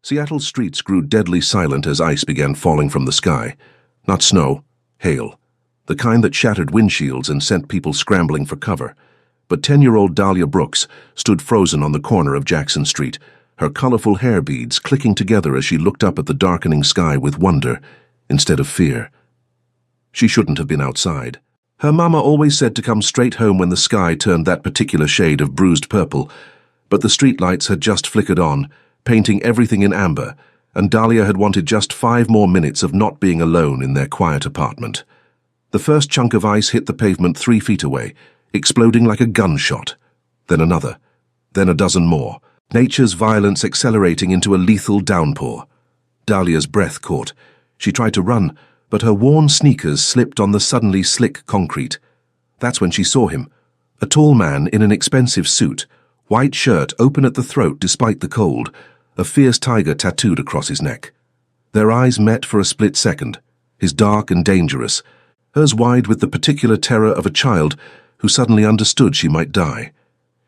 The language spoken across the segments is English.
Seattle's streets grew deadly silent as ice began falling from the sky. Not snow, hail. The kind that shattered windshields and sent people scrambling for cover. But 10-year-old Dahlia Brooks stood frozen on the corner of Jackson Street, her colorful hair beads clicking together as she looked up at the darkening sky with wonder instead of fear. She shouldn't have been outside. Her mama always said to come straight home when the sky turned that particular shade of bruised purple, but the streetlights had just flickered on, painting everything in amber, and Dahlia had wanted just 5 more minutes of not being alone in their quiet apartment. The first chunk of ice hit the pavement 3 feet away, exploding like a gunshot. Then another. Then a dozen more. Nature's violence accelerating into a lethal downpour. Dahlia's breath caught. She tried to run, but her worn sneakers slipped on the suddenly slick concrete. That's when she saw him. A tall man in an expensive suit, white shirt open at the throat despite the cold, a fierce tiger tattooed across his neck. Their eyes met for a split second, his dark and dangerous, hers wide with the particular terror of a child who suddenly understood she might die.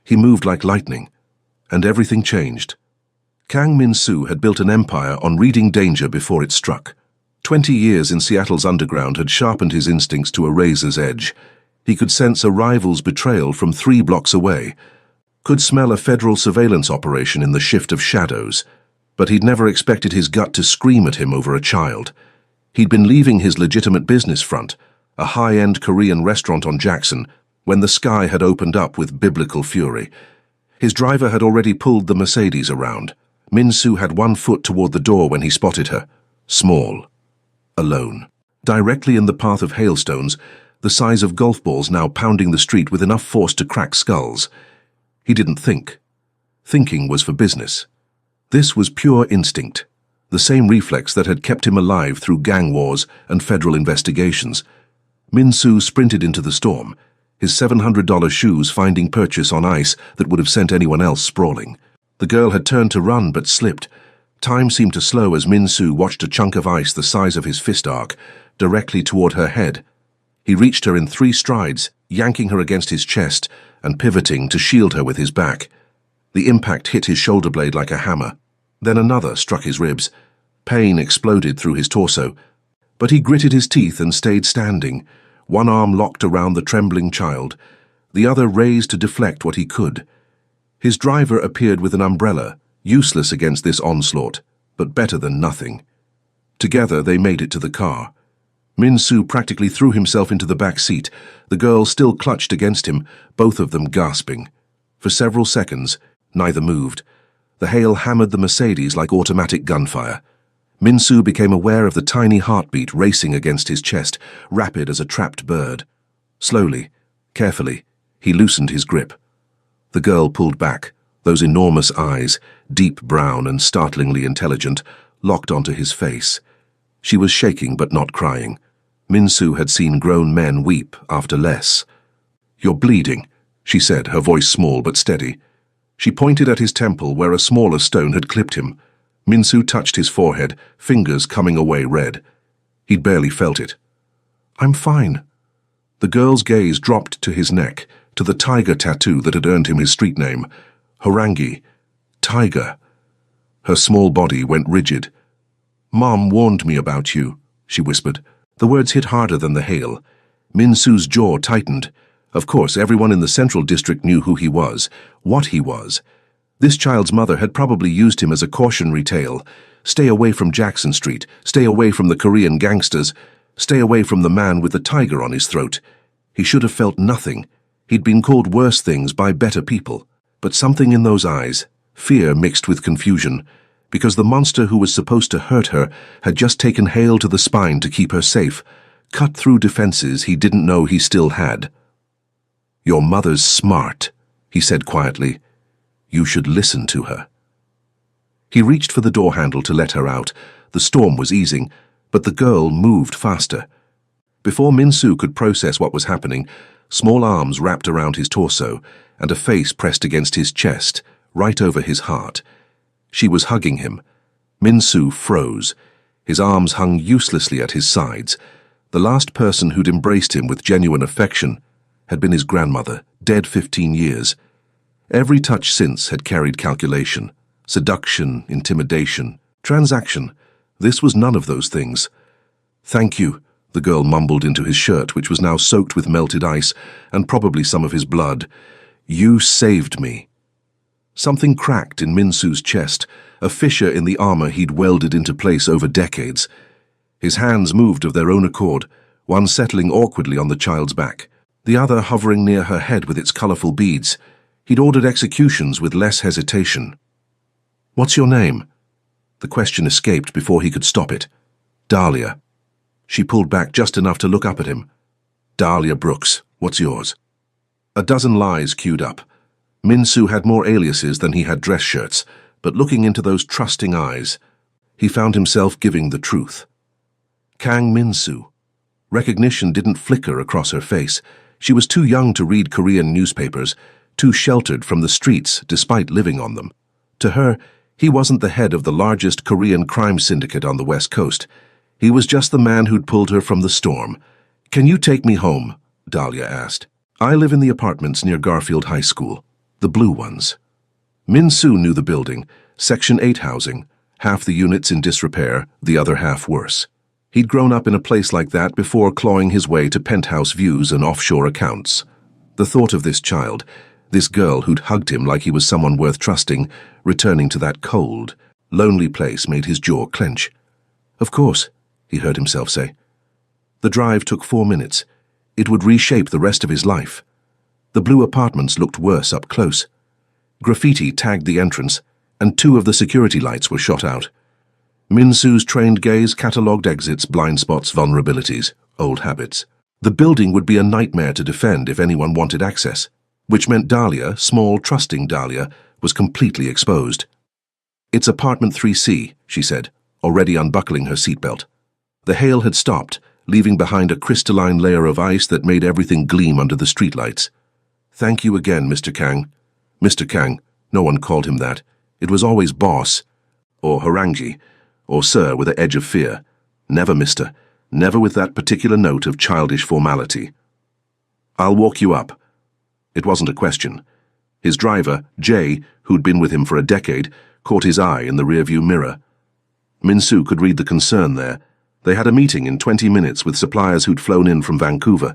He moved like lightning, and everything changed. Kang Min-soo had built an empire on reading danger before it struck. 20 years in Seattle's underground had sharpened his instincts to a razor's edge. He could sense a rival's betrayal from 3 blocks away, could smell a federal surveillance operation in the shift of shadows, but he'd never expected his gut to scream at him over a child. He'd been leaving his legitimate business front, a high-end Korean restaurant on Jackson, when the sky had opened up with biblical fury. His driver had already pulled the Mercedes around. Min-soo had 1 foot toward the door when he spotted her. Small. Alone. Directly in the path of hailstones, the size of golf balls now pounding the street with enough force to crack skulls. He didn't think. Thinking was for business. This was pure instinct, the same reflex that had kept him alive through gang wars and federal investigations. Min-soo sprinted into the storm, his $700 shoes finding purchase on ice that would have sent anyone else sprawling. The girl had turned to run but slipped. Time seemed to slow as Min-soo watched a chunk of ice the size of his fist arc directly toward her head. He reached her in 3 strides, yanking her against his chest and pivoting to shield her with his back. The impact hit his shoulder blade like a hammer. Then another struck his ribs. Pain exploded through his torso, but he gritted his teeth and stayed standing, 1 arm locked around the trembling child, the other raised to deflect what he could. His driver appeared with an umbrella, useless against this onslaught, but better than nothing. Together they made it to the car. Min-soo practically threw himself into the back seat, the girl still clutched against him, both of them gasping. For several seconds, neither moved. The hail hammered the Mercedes like automatic gunfire. Min-soo became aware of the tiny heartbeat racing against his chest, rapid as a trapped bird. Slowly, carefully, he loosened his grip. The girl pulled back, those enormous eyes, deep brown and startlingly intelligent, locked onto his face. She was shaking but not crying. Min-soo had seen grown men weep after less. "You're bleeding," she said, her voice small but steady. She pointed at his temple where a smaller stone had clipped him. Min-soo touched his forehead, fingers coming away red. He'd barely felt it. "I'm fine." The girl's gaze dropped to his neck, to the tiger tattoo that had earned him his street name. Horangi. Tiger. Her small body went rigid. "Mom warned me about you," she whispered. The words hit harder than the hail. Min-soo's jaw tightened. Of course, everyone in the Central District knew who he was, what he was. This child's mother had probably used him as a cautionary tale. Stay away from Jackson Street. Stay away from the Korean gangsters. Stay away from the man with the tiger on his throat. He should have felt nothing. He'd been called worse things by better people. But something in those eyes, fear mixed with confusion, because the monster who was supposed to hurt her had just taken hail to the spine to keep her safe, cut through defenses he didn't know he still had. "Your mother's smart," he said quietly. "You should listen to her." He reached for the door handle to let her out. The storm was easing, but the girl moved faster. Before Min-soo could process what was happening, small arms wrapped around his torso and a face pressed against his chest, right over his heart. She was hugging him. Min-soo froze. His arms hung uselessly at his sides. The last person who'd embraced him with genuine affection had been his grandmother, dead 15 years. Every touch since had carried calculation, seduction, intimidation, Transaction. This was none of those things. "Thank you," the girl mumbled into his shirt, which was now soaked with melted ice and probably some of his blood. "You saved me." Something cracked in Minsu's chest, a fissure in the armor he'd welded into place over decades. His hands moved of their own accord, one settling awkwardly on the child's back, the other hovering near her head with its colorful beads. He'd ordered executions with less hesitation. "What's your name?" The question escaped before he could stop it. "Dahlia." She pulled back just enough to look up at him. "Dahlia Brooks, what's yours?" A dozen lies queued up. Minsu had more aliases than he had dress shirts, but looking into those trusting eyes, he found himself giving the truth. Kang Minsu. Recognition didn't flicker across her face. She was too young to read Korean newspapers, too sheltered from the streets despite living on them. To her, he wasn't the head of the largest Korean crime syndicate on the West Coast. He was just the man who'd pulled her from the storm. "Can you take me home?" Dahlia asked. "I live in the apartments near Garfield High School. The blue ones." Minsu knew the building, Section 8 housing, half the units in disrepair, the other half worse. He'd grown up in a place like that before clawing his way to penthouse views and offshore accounts. The thought of this child, this girl who'd hugged him like he was someone worth trusting, returning to that cold, lonely place made his jaw clench. "Of course," he heard himself say. The drive took 4 minutes. It would reshape the rest of his life. The blue apartments looked worse up close. Graffiti tagged the entrance, and 2 of the security lights were shot out. Minsu's trained gaze catalogued exits, blind spots, vulnerabilities, old habits. The building would be a nightmare to defend if anyone wanted access, which meant Dahlia, small, trusting Dahlia, was completely exposed. "It's apartment 3C, she said, already unbuckling her seatbelt. The hail had stopped, leaving behind a crystalline layer of ice that made everything gleam under the streetlights. "Thank you again, Mr. Kang." Mr. Kang, no one called him that. It was always boss, or harangi, or sir with an edge of fear. Never mister, never with that particular note of childish formality. "I'll walk you up." It wasn't a question. His driver, Jay, who'd been with him for a decade, caught his eye in the rearview mirror. Minsu could read the concern there. They had a meeting in 20 minutes with suppliers who'd flown in from Vancouver.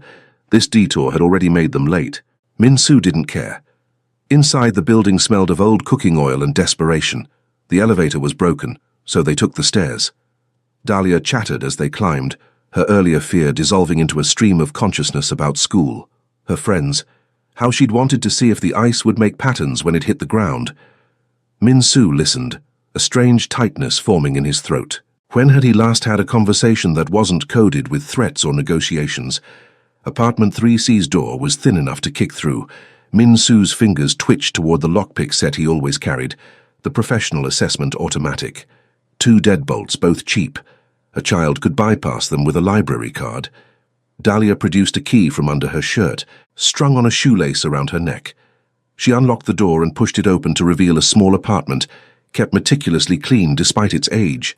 This detour had already made them late. Minsu didn't care. Inside, the building smelled of old cooking oil and desperation. The elevator was broken, so they took the stairs. Dahlia chattered as they climbed, her earlier fear dissolving into a stream of consciousness about school, her friends, how she'd wanted to see if the ice would make patterns when it hit the ground. Minsu listened, a strange tightness forming in his throat. When had he last had a conversation that wasn't coded with threats or negotiations? Apartment 3C's door was thin enough to kick through. Minsu's fingers twitched toward the lockpick set he always carried, the professional assessment automatic. 2 deadbolts, both cheap. A child could bypass them with a library card. Dahlia produced a key from under her shirt, strung on a shoelace around her neck. She unlocked the door and pushed it open to reveal a small apartment, kept meticulously clean despite its age.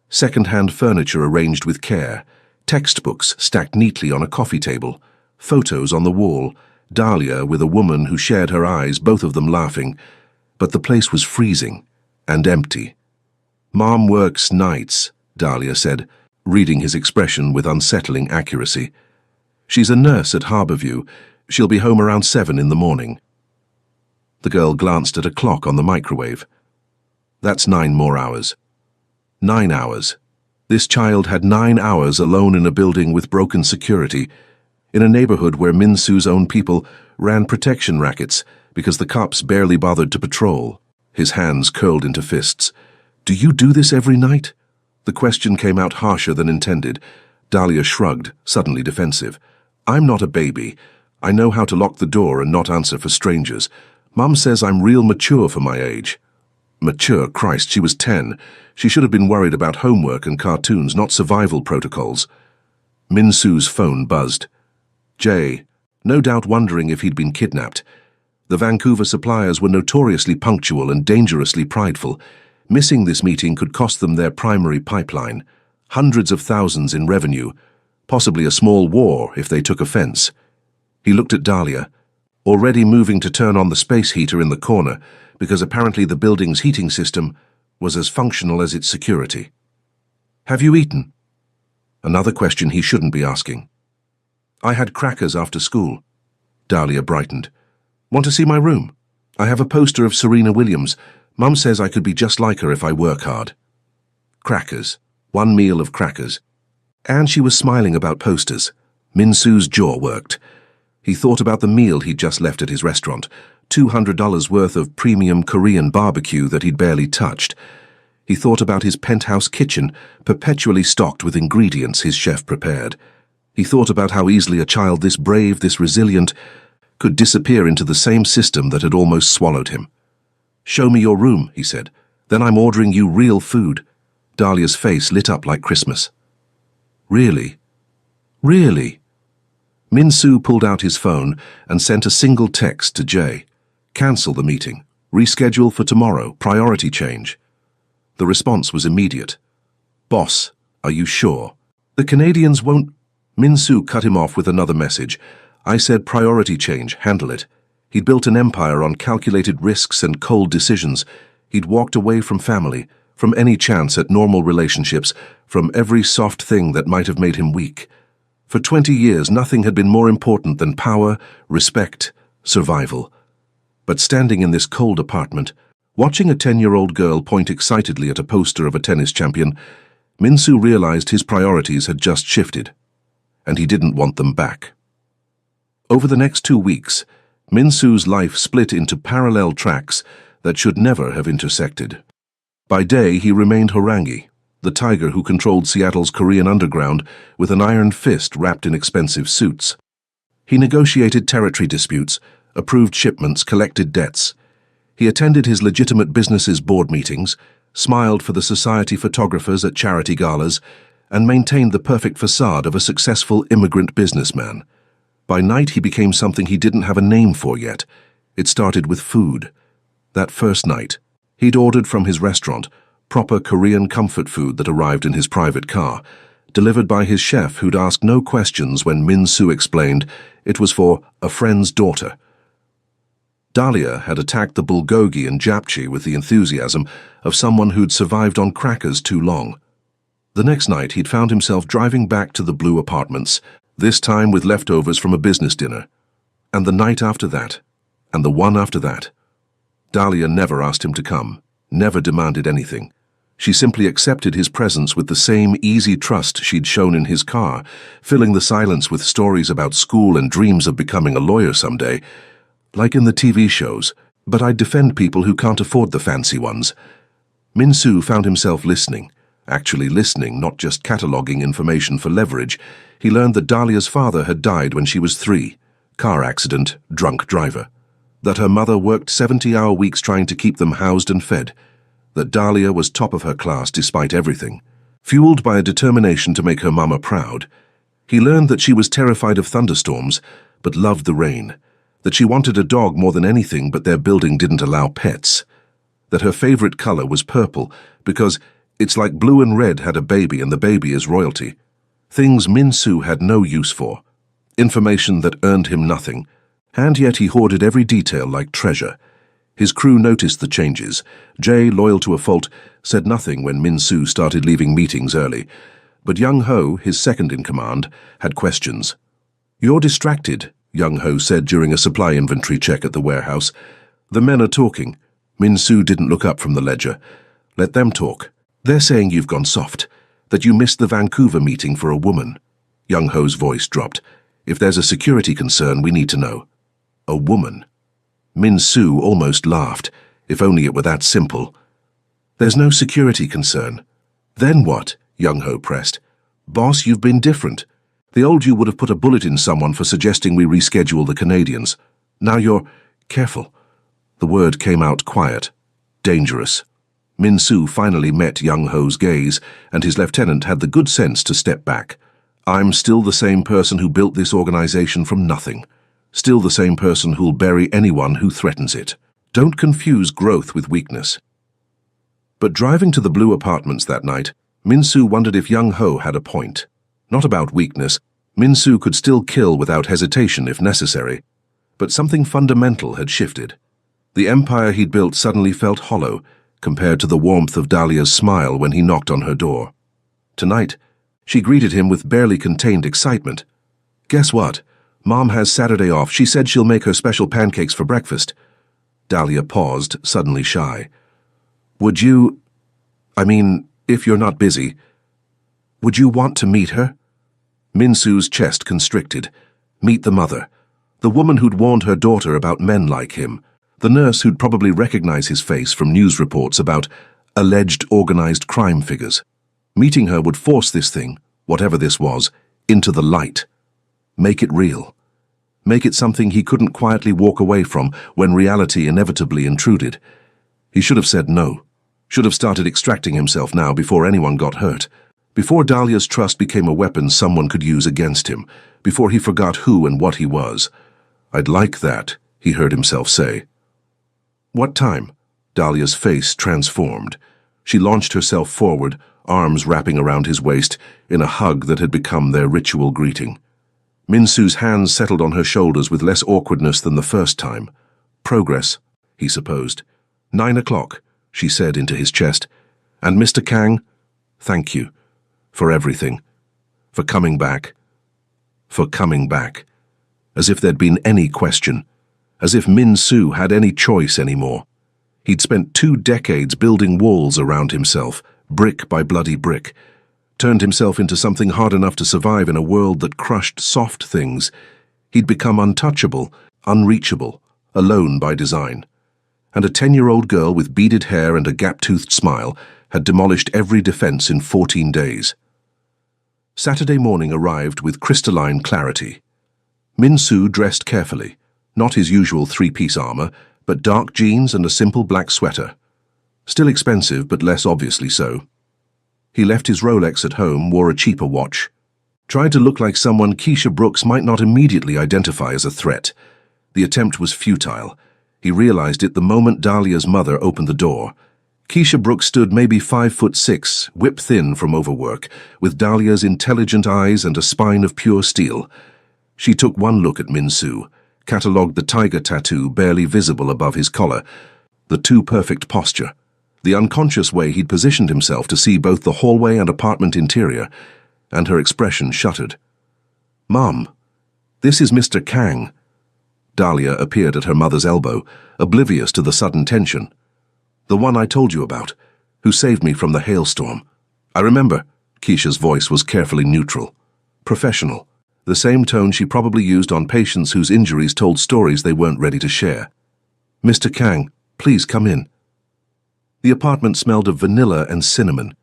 Second-hand furniture arranged with care, textbooks stacked neatly on a coffee table, photos on the wall, Dahlia with a woman who shared her eyes, both of them laughing. But the place was freezing and empty. "Mom works nights," Dahlia said, reading his expression with unsettling accuracy. "She's a nurse at Harborview. She'll be home around 7 in the morning." The girl glanced at a clock on the microwave. "That's 9 more hours." 9 hours. This child had 9 hours alone in a building with broken security, in a neighborhood where Minsu's own people ran protection rackets because the cops barely bothered to patrol. His hands curled into fists. "Do you do this every night?" The question came out harsher than intended. Dahlia shrugged, suddenly defensive. "I'm not a baby. I know how to lock the door and not answer for strangers. Mum says I'm real mature for my age." Mature? Christ, she was 10. She should have been worried about homework and cartoons, not survival protocols. Minsu's phone buzzed. Jay, no doubt wondering if he'd been kidnapped. The Vancouver suppliers were notoriously punctual and dangerously prideful. Missing this meeting could cost them their primary pipeline, hundreds of thousands in revenue, possibly a small war if they took offense. He looked at Dahlia, already moving to turn on the space heater in the corner, because apparently the building's heating system was as functional as its security. Have you eaten? Another question he shouldn't be asking. I had crackers after school. Dahlia brightened. Want to see my room? I have a poster of Serena Williams. Mum says I could be just like her if I work hard. Crackers. One meal of crackers. And she was smiling about posters. Min-soo's jaw worked. He thought about the meal he'd just left at his restaurant, $200 worth of premium Korean barbecue that he'd barely touched. He thought about his penthouse kitchen, perpetually stocked with ingredients his chef prepared. He thought about how easily a child this brave, this resilient, could disappear into the same system that had almost swallowed him. Show me your room, he said. Then I'm ordering you real food. Dahlia's face lit up like Christmas. Really? Really? Min-soo pulled out his phone and sent a single text to Jay. Cancel the meeting. Reschedule for tomorrow. Priority change. The response was immediate. Boss, are you sure? The Canadians won't... Min-soo cut him off with another message. I said priority change. Handle it. He'd built an empire on calculated risks and cold decisions. He'd walked away from family, from any chance at normal relationships, from every soft thing that might have made him weak. For 20 years, nothing had been more important than power, respect, survival. But standing in this cold apartment, watching a 10-year-old girl point excitedly at a poster of a tennis champion, Min-soo realized his priorities had just shifted, and he didn't want them back. Over the next 2 weeks, Min-soo's life split into parallel tracks that should never have intersected. By day, he remained Horangi, the tiger who controlled Seattle's Korean underground with an iron fist wrapped in expensive suits. He negotiated territory disputes, approved shipments, collected debts. He attended his legitimate business's board meetings, smiled for the society photographers at charity galas, and maintained the perfect facade of a successful immigrant businessman. By night, he became something he didn't have a name for yet. It started with food. That first night, he'd ordered from his restaurant proper Korean comfort food that arrived in his private car, delivered by his chef who'd asked no questions when Min-soo explained it was for a friend's daughter. Dahlia had attacked the bulgogi and japchae with the enthusiasm of someone who'd survived on crackers too long. The next night, he'd found himself driving back to the Blue Apartments, this time with leftovers from a business dinner. And the night after that, and the one after that. Dahlia never asked him to come, never demanded anything. She simply accepted his presence with the same easy trust she'd shown in his car, filling the silence with stories about school and dreams of becoming a lawyer someday. Like in the TV shows, but I'd defend people who can't afford the fancy ones. Min-soo found himself listening, actually listening, not just cataloguing information for leverage. He learned that Dahlia's father had died when she was 3, car accident, drunk driver. That her mother worked 70-hour weeks trying to keep them housed and fed. That Dahlia was top of her class despite everything. Fueled by a determination to make her mama proud, he learned that she was terrified of thunderstorms, but loved the rain. That she wanted a dog more than anything, but their building didn't allow pets. That her favorite color was purple, because it's like blue and red had a baby and the baby is royalty. Things Min-soo had no use for. Information that earned him nothing. And yet he hoarded every detail like treasure. His crew noticed the changes. Jay, loyal to a fault, said nothing when Min-soo started leaving meetings early. But Young-ho, his second-in-command, had questions. You're distracted, Young-ho said during a supply inventory check at the warehouse. The men are talking. Min-soo didn't look up from the ledger. Let them talk. They're saying you've gone soft, that you missed the Vancouver meeting for a woman. Young-ho's voice dropped. If there's a security concern, we need to know. A woman. Min-soo almost laughed, if only it were that simple. There's no security concern. Then what? Young-ho pressed. Boss, you've been different. The old you would have put a bullet in someone for suggesting we reschedule the Canadians. Now you're... Careful. The word came out quiet. Dangerous. Min-soo finally met Young-ho's gaze, and his lieutenant had the good sense to step back. I'm still the same person who built this organization from nothing. Still the same person who'll bury anyone who threatens it. Don't confuse growth with weakness. But driving to the Blue Apartments that night, Min-soo wondered if Young-ho had a point. Not about weakness. Min-soo could still kill without hesitation if necessary. But something fundamental had shifted. The empire he'd built suddenly felt hollow, compared to the warmth of Dahlia's smile when he knocked on her door. Tonight, she greeted him with barely contained excitement. "Guess what? Mom has Saturday off. She said she'll make her special pancakes for breakfast." Dahlia paused, suddenly shy. "Would you... if you're not busy, would you want to meet her?" Minsu's chest constricted. Meet the mother. The woman who'd warned her daughter about men like him. The nurse who'd probably recognize his face from news reports about alleged organized crime figures. Meeting her would force this thing, whatever this was, into the light. Make it real. Make it something he couldn't quietly walk away from when reality inevitably intruded. He should have said no. Should have started extracting himself now before anyone got hurt. Before Dahlia's trust became a weapon someone could use against him. Before he forgot who and what he was. "I'd like that," he heard himself say. "What time?" Dahlia's face transformed. She launched herself forward, arms wrapping around his waist, in a hug that had become their ritual greeting. Minsu's hands settled on her shoulders with less awkwardness than the first time. Progress, he supposed. 9 o'clock, she said into his chest. "And Mr. Kang, thank you. For everything. For coming back. For coming back." As if there'd been any question. As if Min-Soo had any choice anymore. He'd spent 2 decades building walls around himself, brick by bloody brick. Turned himself into something hard enough to survive in a world that crushed soft things. He'd become untouchable, unreachable, alone by design. And a 10-year-old girl with beaded hair and a gap-toothed smile had demolished every defense in 14 days. Saturday morning arrived with crystalline clarity. Min-Soo dressed carefully, not his usual 3-piece armor, but dark jeans and a simple black sweater. Still expensive, but less obviously so. He left his Rolex at home, wore a cheaper watch. Tried to look like someone Keisha Brooks might not immediately identify as a threat. The attempt was futile. He realized it the moment Dahlia's mother opened the door. Keisha Brooks stood maybe 5'6", whip-thin from overwork, with Dahlia's intelligent eyes and a spine of pure steel. She took one look at Min-Soo, catalogued the tiger tattoo barely visible above his collar, the too-perfect posture, the unconscious way he'd positioned himself to see both the hallway and apartment interior, and her expression shuttered. "Mom, this is Mr. Kang." Dahlia appeared at her mother's elbow, oblivious to the sudden tension. "The one I told you about, who saved me from the hailstorm." "I remember." Keisha's voice was carefully neutral. Professional. The same tone she probably used on patients whose injuries told stories they weren't ready to share. "Mr. Kang, please come in." The apartment smelled of vanilla and cinnamon.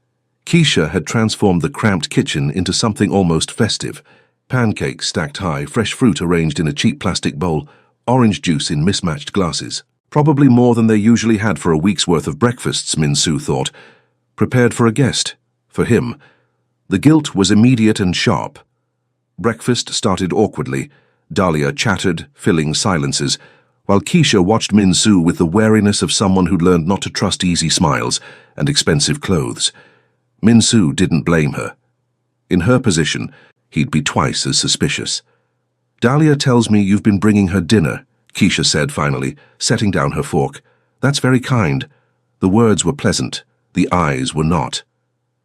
Keisha had transformed the cramped kitchen into something almost festive. Pancakes stacked high, fresh fruit arranged in a cheap plastic bowl, orange juice in mismatched glasses. Probably more than they usually had for a week's worth of breakfasts, Min-Soo thought. Prepared for a guest. For him. The guilt was immediate and sharp. Breakfast started awkwardly. Dahlia chattered, filling silences, while Keisha watched Min-Soo with the wariness of someone who'd learned not to trust easy smiles and expensive clothes. Min-Soo didn't blame her. In her position, he'd be twice as suspicious. "Dahlia tells me you've been bringing her dinner," Keisha said finally, setting down her fork. "That's very kind." The words were pleasant. The eyes were not.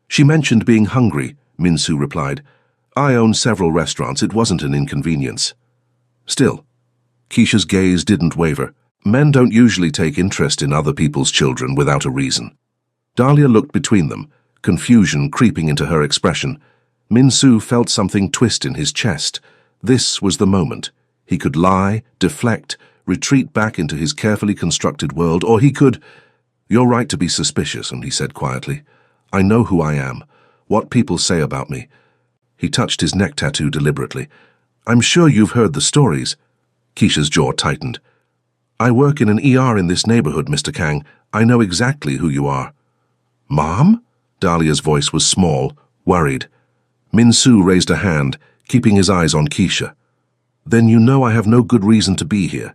"She mentioned being hungry," Min-Soo replied. "I own several restaurants. It wasn't an inconvenience." Still, Keisha's gaze didn't waver. Men don't usually take interest in other people's children without a reason. Dahlia looked between them, confusion creeping into her expression. Min-Soo felt something twist in his chest. This was the moment. He could lie, deflect, retreat back into his carefully constructed world, or he could... "You're right to be suspicious," he said quietly. "I know who I am, what people say about me." He touched his neck tattoo deliberately. "I'm sure you've heard the stories." Keisha's jaw tightened. "I work in an ER in this neighborhood, Mr. Kang. I know exactly who you are." "Mom?" Dahlia's voice was small, worried. Min-Soo raised a hand, keeping his eyes on Keisha. "Then you know I have no good reason to be here.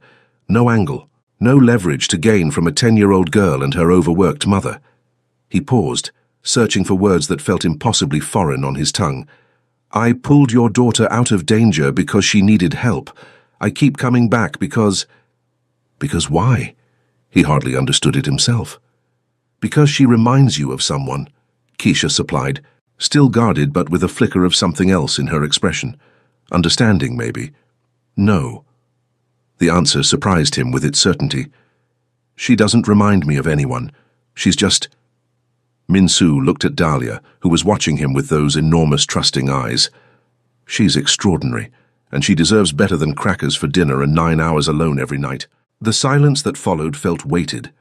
No angle, no leverage to gain from a 10-year-old girl and her overworked mother." He paused, searching for words that felt impossibly foreign on his tongue. "I pulled your daughter out of danger because she needed help. I keep coming back because..." Because why? He hardly understood it himself. Because she reminds you of someone, Keisha supplied, still guarded but with a flicker of something else in her expression. Understanding, maybe. No. The answer surprised him with its certainty. She doesn't remind me of anyone. She's just... Min-Soo looked at Dahlia, who was watching him with those enormous trusting eyes. She's extraordinary, and she deserves better than crackers for dinner and 9 hours alone every night. The silence that followed felt weighted.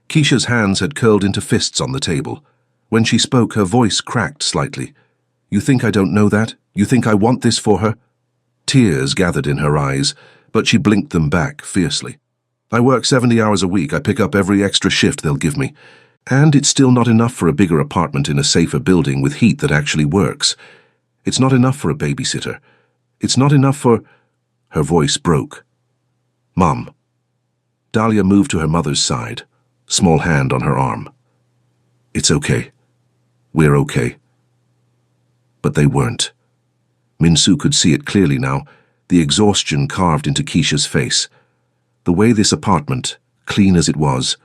Keisha's hands had curled into fists on the table. When she spoke, her voice cracked slightly. You think I don't know that? You think I want this for her? Tears gathered in her eyes, but she blinked them back fiercely. I work 70 hours a week. I pick up every extra shift they'll give me. And it's still not enough for a bigger apartment in a safer building with heat that actually works. It's not enough for a babysitter. It's not enough for... Her voice broke. Mom. Dahlia moved to her mother's side, small hand on her arm. It's okay. We're okay. But they weren't. Min-Soo could see it clearly now, the exhaustion carved into Keisha's face. The way this apartment, clean as it was,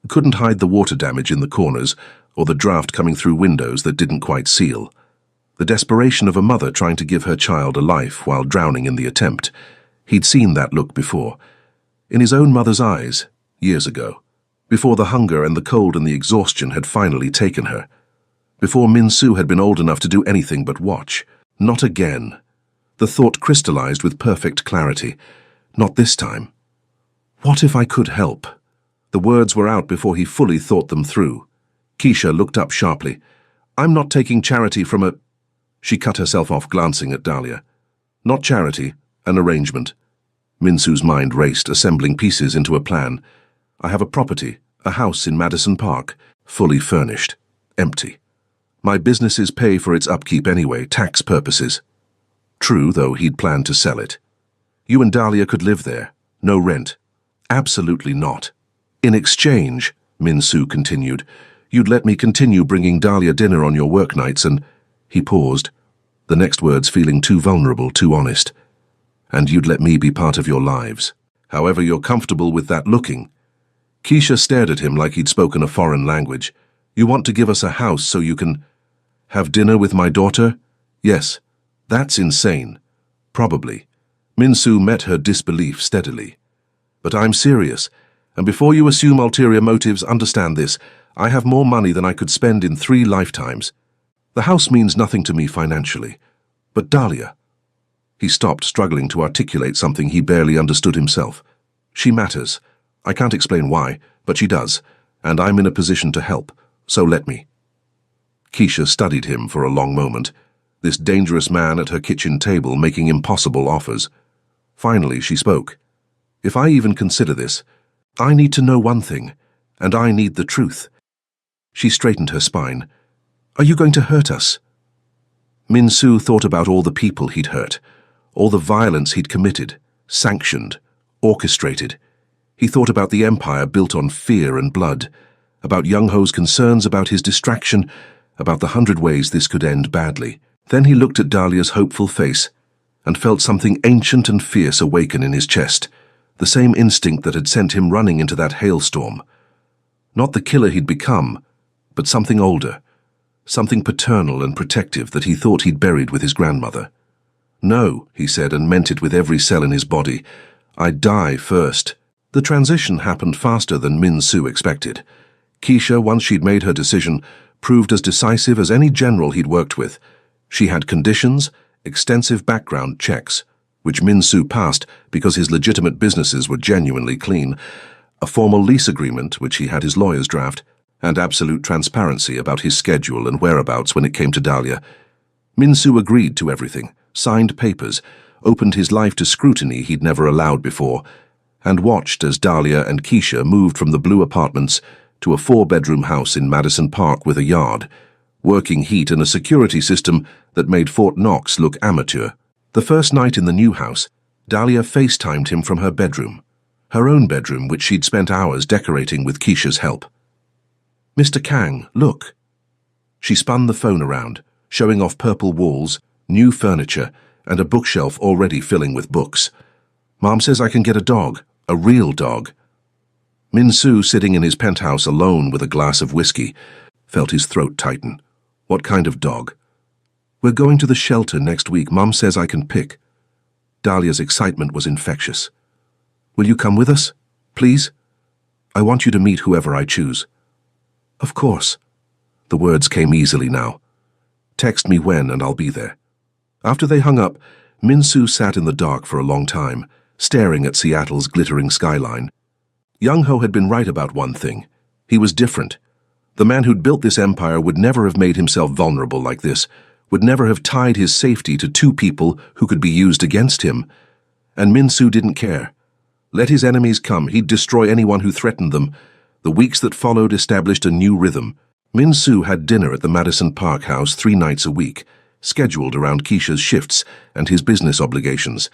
couldn't hide the water damage in the corners or the draft coming through windows that didn't quite seal. The desperation of a mother trying to give her child a life while drowning in the attempt. He'd seen that look before. In his own mother's eyes, years ago. Before the hunger and the cold and the exhaustion had finally taken her. Before Min-Soo had been old enough to do anything but watch. Not again. The thought crystallized with perfect clarity. Not this time. What if I could help? The words were out before he fully thought them through. Keisha looked up sharply. I'm not taking charity from a... She cut herself off, glancing at Dahlia. Not charity, an arrangement. Min-Soo's mind raced, assembling pieces into a plan. I have a property, a house in Madison Park, fully furnished, empty. My businesses pay for its upkeep anyway, tax purposes. True, though he'd planned to sell it. You and Dahlia could live there, no rent. Absolutely not. In exchange, Min-Soo continued, you'd let me continue bringing Dahlia dinner on your work nights and... He paused, the next words feeling too vulnerable, too honest. And you'd let me be part of your lives. However you're comfortable with that looking. Keisha stared at him like he'd spoken a foreign language. You want to give us a house so you can... Have dinner with my daughter? Yes. That's insane. Probably. Min-Soo met her disbelief steadily. But I'm serious, and before you assume ulterior motives, understand this. I have more money than I could spend in 3 lifetimes. The house means nothing to me financially. But Dahlia... He stopped, struggling to articulate something he barely understood himself. She matters. I can't explain why, but she does, and I'm in a position to help, so let me. Keisha studied him for a long moment, this dangerous man at her kitchen table making impossible offers. Finally, she spoke. If I even consider this, I need to know one thing, and I need the truth. She straightened her spine. Are you going to hurt us? Min-Soo thought about all the people he'd hurt, all the violence he'd committed, sanctioned, orchestrated. He thought about the empire built on fear and blood, about Young-Ho's concerns about his distraction, about the 100 ways this could end badly. Then he looked at Dahlia's hopeful face and felt something ancient and fierce awaken in his chest, the same instinct that had sent him running into that hailstorm. Not the killer he'd become, but something older, something paternal and protective that he thought he'd buried with his grandmother. No, he said, and meant it with every cell in his body. I'd die first. The transition happened faster than Min-Soo expected. Keisha, once she'd made her decision, proved as decisive as any general he'd worked with. She had conditions, extensive background checks, which Min-Soo passed because his legitimate businesses were genuinely clean, a formal lease agreement, which he had his lawyers draft, and absolute transparency about his schedule and whereabouts when it came to Dahlia. Min-Soo agreed to everything, signed papers, opened his life to scrutiny he'd never allowed before, and watched as Dahlia and Keisha moved from the blue apartments to a 4-bedroom house in Madison Park with a yard, working heat and a security system that made Fort Knox look amateur. The first night in the new house, Dahlia FaceTimed him from her bedroom, her own bedroom which she'd spent hours decorating with Keisha's help. Mr. Kang, look. She spun the phone around, showing off purple walls, new furniture, and a bookshelf already filling with books. Mom says I can get a dog, a real dog. Min-soo, sitting in his penthouse alone with a glass of whiskey, felt his throat tighten. What kind of dog? We're going to the shelter next week. Mum says I can pick. Dahlia's excitement was infectious. Will you come with us, please? I want you to meet whoever I choose. Of course. The words came easily now. Text me when and I'll be there. After they hung up, Min-soo sat in the dark for a long time, staring at Seattle's glittering skyline. Young-ho had been right about one thing. He was different. The man who'd built this empire would never have made himself vulnerable like this, would never have tied his safety to two people who could be used against him. And Min-soo didn't care. Let his enemies come, he'd destroy anyone who threatened them. The weeks that followed established a new rhythm. Min-soo had dinner at the Madison Park house 3 nights a week, scheduled around Keisha's shifts and his business obligations.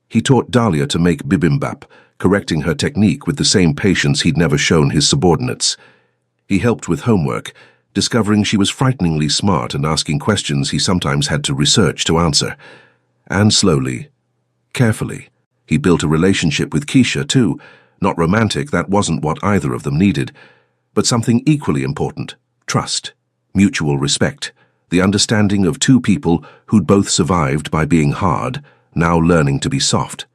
He taught Dahlia to make bibimbap, correcting her technique with the same patience he'd never shown his subordinates. He helped with homework, discovering she was frighteningly smart and asking questions he sometimes had to research to answer. And slowly, carefully, he built a relationship with Keisha too. Not romantic, that wasn't what either of them needed, but something equally important: trust, mutual respect, the understanding of two people who'd both survived by being hard, now learning to be soft.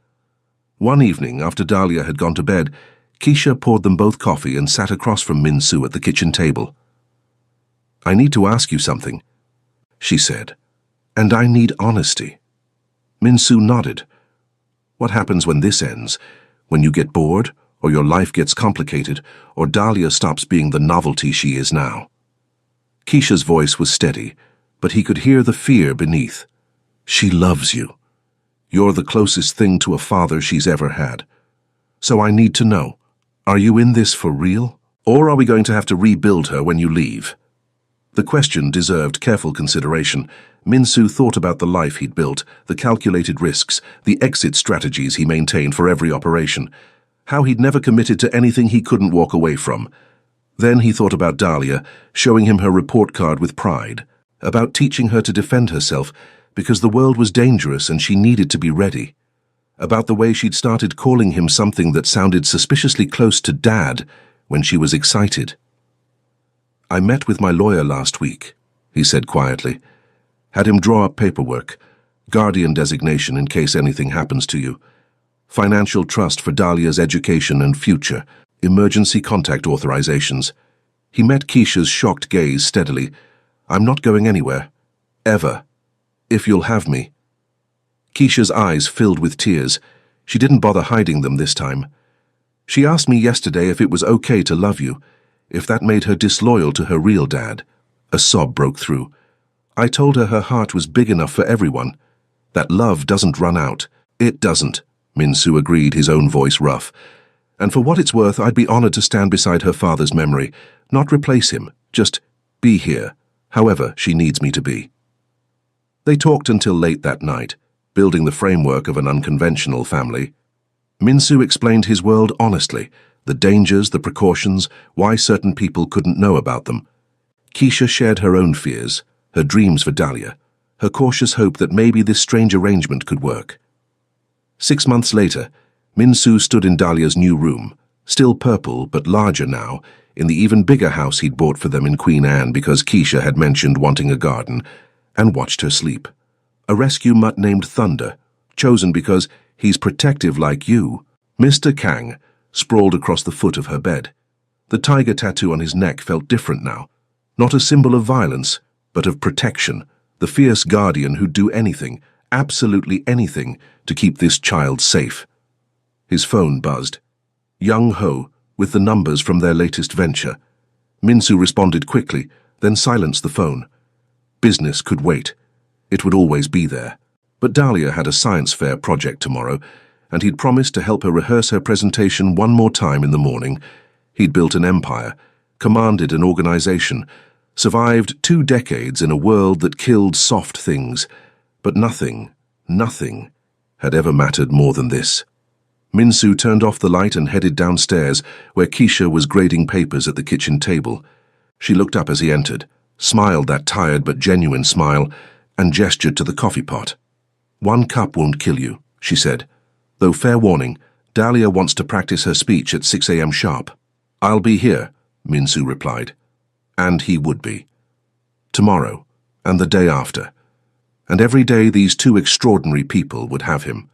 One evening, after Dahlia had gone to bed, Keisha poured them both coffee and sat across from Min-soo at the kitchen table. I need to ask you something, she said, and I need honesty. Min-soo nodded. What happens when this ends? When you get bored, or your life gets complicated, or Dahlia stops being the novelty she is now? Keisha's voice was steady, but he could hear the fear beneath. She loves you. You're the closest thing to a father she's ever had. So I need to know, are you in this for real? Or are we going to have to rebuild her when you leave? The question deserved careful consideration. Min-soo thought about the life he'd built, the calculated risks, the exit strategies he maintained for every operation, how he'd never committed to anything he couldn't walk away from. Then he thought about Dahlia, showing him her report card with pride, about teaching her to defend herself because the world was dangerous and she needed to be ready, about the way she'd started calling him something that sounded suspiciously close to Dad when she was excited. I met with my lawyer last week, he said quietly. Had him draw up paperwork, guardian designation in case anything happens to you, financial trust for Dahlia's education and future, emergency contact authorizations. He met Keisha's shocked gaze steadily. I'm not going anywhere. Ever. If you'll have me. Keisha's eyes filled with tears. She didn't bother hiding them this time. She asked me yesterday if it was okay to love you, if that made her disloyal to her real dad. A sob broke through. I told her her heart was big enough for everyone. That love doesn't run out. It doesn't, Min-soo agreed, his own voice rough. And for what it's worth, I'd be honored to stand beside her father's memory, not replace him, just be here, however she needs me to be. They talked until late that night, building the framework of an unconventional family. Min-soo explained his world honestly, the dangers, the precautions, why certain people couldn't know about them. Keisha shared her own fears, her dreams for Dahlia, her cautious hope that maybe this strange arrangement could work. 6 months later, Min-soo stood in Dahlia's new room, still purple but larger now, in the even bigger house he'd bought for them in Queen Anne because Keisha had mentioned wanting a garden, and watched her sleep. A rescue mutt named Thunder, chosen because he's protective like you. Mr. Kang sprawled across the foot of her bed. The tiger tattoo on his neck felt different now, not a symbol of violence, but of protection, the fierce guardian who'd do anything, absolutely anything, to keep this child safe. His phone buzzed. Young-ho, with the numbers from their latest venture. Min-soo responded quickly, then silenced the phone. Business could wait. It would always be there. But Dahlia had a science fair project tomorrow, and he'd promised to help her rehearse her presentation one more time in the morning. He'd built an empire, commanded an organization, survived 2 decades in a world that killed soft things, but nothing had ever mattered more than this. Min-soo turned off the light and headed downstairs, where Keisha was grading papers at the kitchen table. She looked up as he entered, smiled that tired but genuine smile, and gestured to the coffee pot. 1 cup won't kill you, she said, though fair warning, Dahlia wants to practice her speech at 6 a.m. sharp. I'll be here, Minsu replied. And he would be. Tomorrow, and the day after. And every day these two extraordinary people would have him.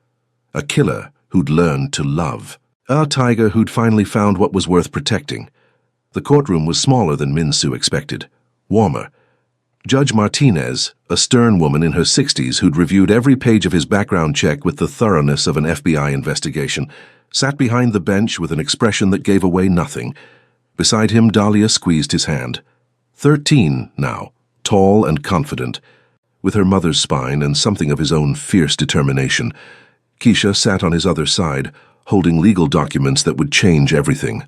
A killer who'd learned to love. A tiger who'd finally found what was worth protecting. The courtroom was smaller than Minsu expected. Warmer. Judge Martinez, a stern woman in her 60s who'd reviewed every page of his background check with the thoroughness of an FBI investigation, sat behind the bench with an expression that gave away nothing. Beside him, Dahlia squeezed his hand. 13 now, tall and confident. With her mother's spine and something of his own fierce determination, Keisha sat on his other side, holding legal documents that would change everything.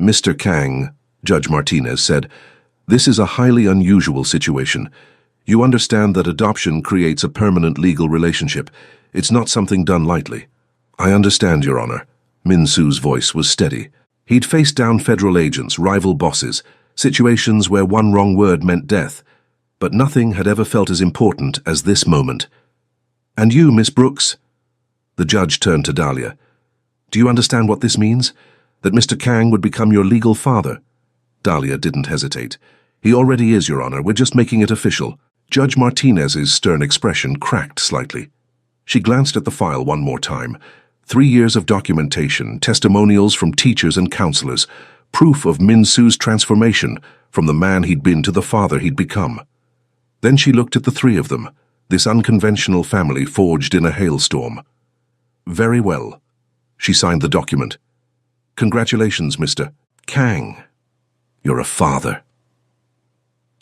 Mr. Kang, Judge Martinez said, this is a highly unusual situation. You understand that adoption creates a permanent legal relationship. It's not something done lightly. I understand, Your Honor. Minsu's voice was steady. He'd faced down federal agents, rival bosses, situations where one wrong word meant death, but nothing had ever felt as important as this moment. And you, Miss Brooks? The judge turned to Dahlia. Do you understand what this means? That Mr. Kang would become your legal father? Dahlia didn't hesitate. He already is, Your Honor. We're just making it official. Judge Martinez's stern expression cracked slightly. She glanced at the file one more time. 3 years of documentation, testimonials from teachers and counselors, proof of Minsu's transformation from the man he'd been to the father he'd become. Then she looked at the three of them, this unconventional family forged in a hailstorm. Very well. She signed the document. Congratulations, Mr. Kang. You're a father.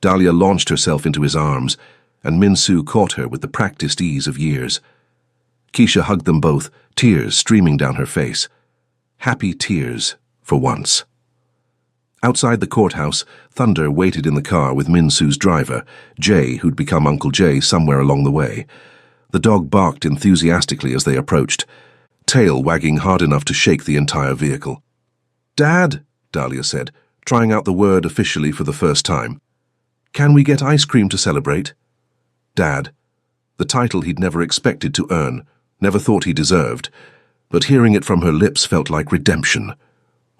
Dahlia launched herself into his arms, and Minsu caught her with the practiced ease of years. Keisha hugged them both, tears streaming down her face. Happy tears, for once. Outside the courthouse, Thunder waited in the car with Minsu's driver, Jay, who'd become Uncle Jay somewhere along the way. The dog barked enthusiastically as they approached, tail wagging hard enough to shake the entire vehicle. Dad, Dahlia said, trying out the word officially for the first time. Can we get ice cream to celebrate? Dad. The title he'd never expected to earn, never thought he deserved, but hearing it from her lips felt like redemption.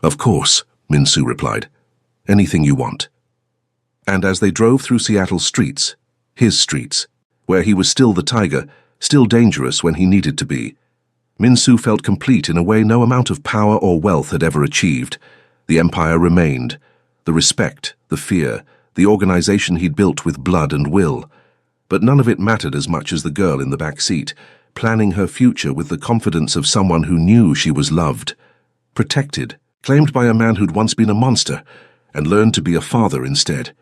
Of course, Minsu replied. Anything you want. And as they drove through Seattle's streets, his streets, where he was still the tiger, still dangerous when he needed to be, Minsu felt complete in a way no amount of power or wealth had ever achieved. The empire remained, the respect, the fear, the organization he'd built with blood and will. But none of it mattered as much as the girl in the back seat, planning her future with the confidence of someone who knew she was loved, protected, claimed by a man who'd once been a monster, and learned to be a father instead.